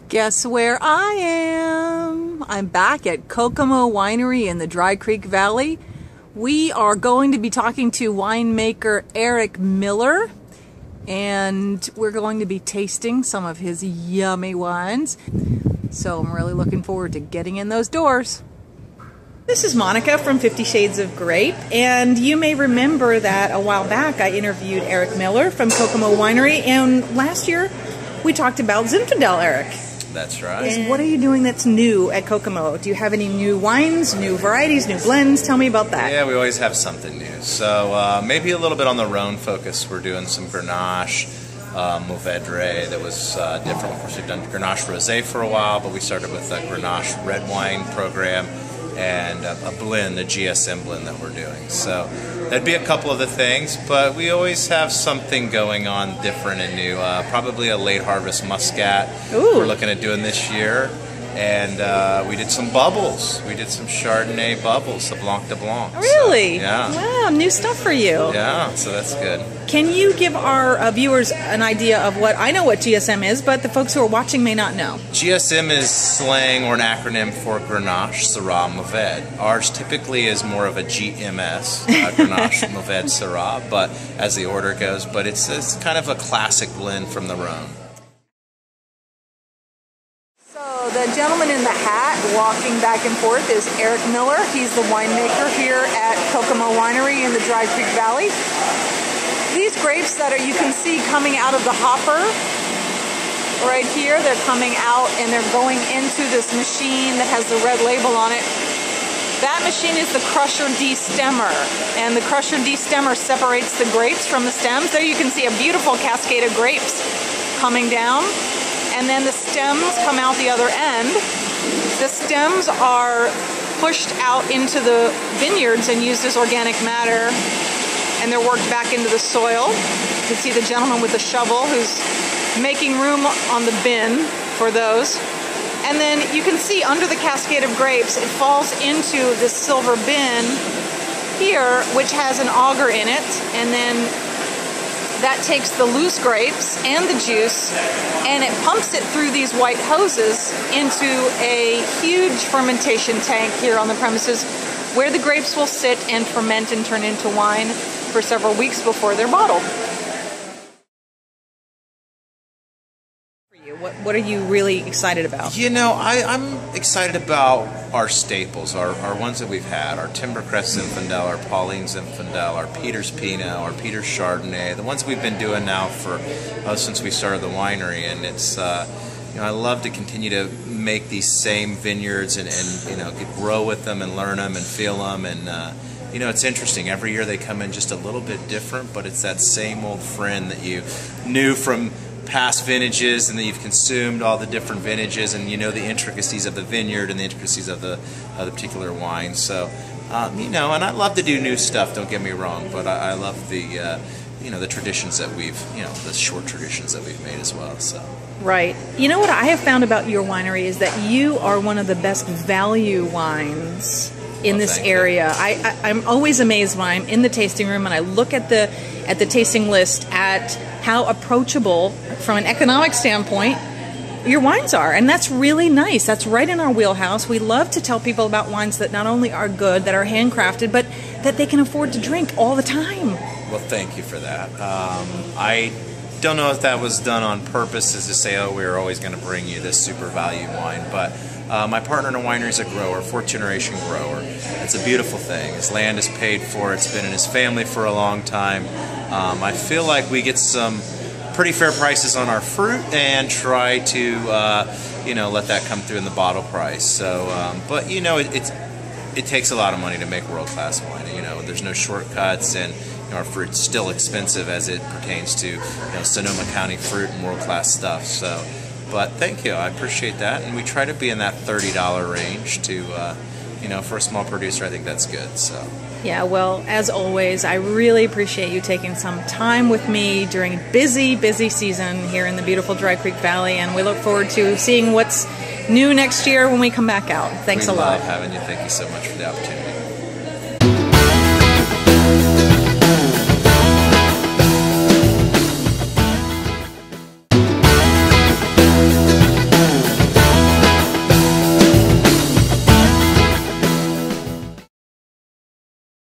Guess where I am? I'm back at Kokomo Winery in the Dry Creek Valley. We are going to be talking to winemaker Erik Miller, and we're going to be tasting some of his yummy wines. So I'm really looking forward to getting in those doors. This is Monica from 50 Shades of Grape, and you may remember that a while back I interviewed Erik Miller from Kokomo Winery, and last year we talked about Zinfandel, Erik. That's right. And what are you doing that's new at Kokomo? Do you have any new wines, new varieties, new blends? Tell me about that. Yeah, we always have something new. So maybe a little bit on the Rhone focus. We're doing some Grenache, Mourvedre that was different. Of course, we've done Grenache Rosé for a while, but we started with a Grenache red wine program and a blend, a GSM blend that we're doing. So that'd be a couple of the things, but we always have something going on different and new. Probably a late harvest Muscat. Ooh. We're looking at doing this year. And we did some bubbles. We did some Chardonnay bubbles, the Blanc de Blanc. Really? So, yeah. Wow, new stuff for you. Yeah, so that's good. Can you give our viewers an idea of what, I know what GSM is, but the folks who are watching may not know. GSM is slang or an acronym for Grenache, Syrah, Mourvedre. Ours typically is more of a GMS, Grenache, Mourvedre, Syrah, but as the order goes, but it's kind of a classic blend from the Rhone. The gentleman in the hat walking back and forth is Erik Miller. He's the winemaker here at Kokomo Winery in the Dry Creek Valley. These grapes that you can see coming out of the hopper right here, they're coming out and they're going into this machine that has the red label on it. That machine is the crusher destemmer, and the crusher destemmer separates the grapes from the stems. There you can see a beautiful cascade of grapes coming down. And then the stems come out the other end. The stems are pushed out into the vineyards and used as organic matter, and they're worked back into the soil. You can see the gentleman with the shovel who's making room on the bin for those. And then you can see under the cascade of grapes, it falls into this silver bin here, which has an auger in it, and then that takes the loose grapes and the juice, and it pumps it through these white hoses into a huge fermentation tank here on the premises, where the grapes will sit and ferment and turn into wine for several weeks before they're bottled. What are you really excited about? You know, I'm excited about our staples, our ones that we've had, our Timbercrest Zinfandel, our Pauline Zinfandel, our Peter's Pinot, our Peter's Chardonnay, the ones we've been doing now for since we started the winery. And it's, you know, I love to continue to make these same vineyards and you know, grow with them and learn them and feel them. And you know, it's interesting. Every year they come in just a little bit different, but it's that same old friend that you knew from past vintages, and that you've consumed all the different vintages, and you know the intricacies of the vineyard and the intricacies of the particular wine. So you know, and I love to do new stuff, don't get me wrong, but I love the you know, the traditions that we've, you know, the short traditions that we've made as well. So right. You know what I have found about your winery is that you are one of the best value wines in this area. I'm always amazed when I'm in the tasting room and I look at the tasting list at how approachable from an economic standpoint your wines are, and that's really nice. That's right in our wheelhouse. We love to tell people about wines that not only are good, that are handcrafted, but that they can afford to drink all the time. Well, thank you for that. I don't know if that was done on purpose, as to say, oh, we're always going to bring you this super value wine, but my partner in a winery is a grower, fourth-generation grower. It's a beautiful thing. His land is paid for. It's been in his family for a long time. I feel like we get some pretty fair prices on our fruit and try to, you know, let that come through in the bottle price. So, but you know, it takes a lot of money to make world-class wine. You know, there's no shortcuts, and you know, our fruit's still expensive as it pertains to, you know, Sonoma County fruit and world-class stuff. So. But thank you, I appreciate that, and we try to be in that $30 range to, you know, for a small producer, I think that's good. So. Yeah, well, as always, I really appreciate you taking some time with me during a busy, busy season here in the beautiful Dry Creek Valley, and we look forward to seeing what's new next year when we come back out. Thanks a lot. We love having you. Thank you so much for the opportunity.